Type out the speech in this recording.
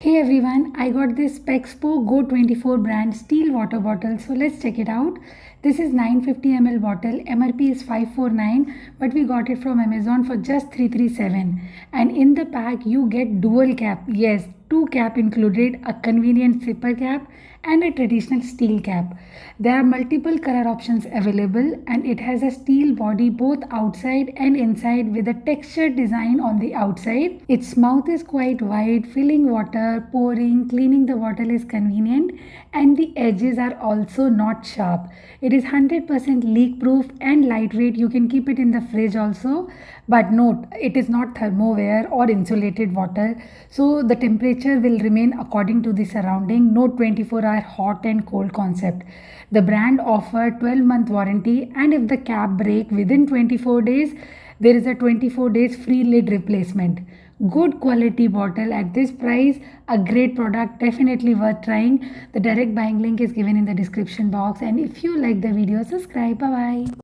Hey everyone, I got this PEXPO Go24 brand steel water bottle. So let's check it out. This is 950 ml bottle. MRP is 549, but we got it from Amazon for just 337. And in the pack you get dual cap. Yes, two cap included, a convenient zipper cap and a traditional steel cap. There are multiple color options available and it has a steel body both outside and inside with a textured design on the outside. Its mouth is quite wide, filling water, pouring, cleaning the bottle is convenient, and the edges are also not sharp. It is 100% leak proof and lightweight. You can keep it in the fridge also, but note it is not thermoware or insulated water, so the temperature will remain according to the surrounding. No 24-hour hot and cold concept. The brand offer 12-month warranty, and if the cap break within 24 days, there is a 24 days free lid replacement. Good quality bottle at this price, a great product, definitely worth trying. The direct buying link is given in the description box, and if you like the video, subscribe. Bye bye.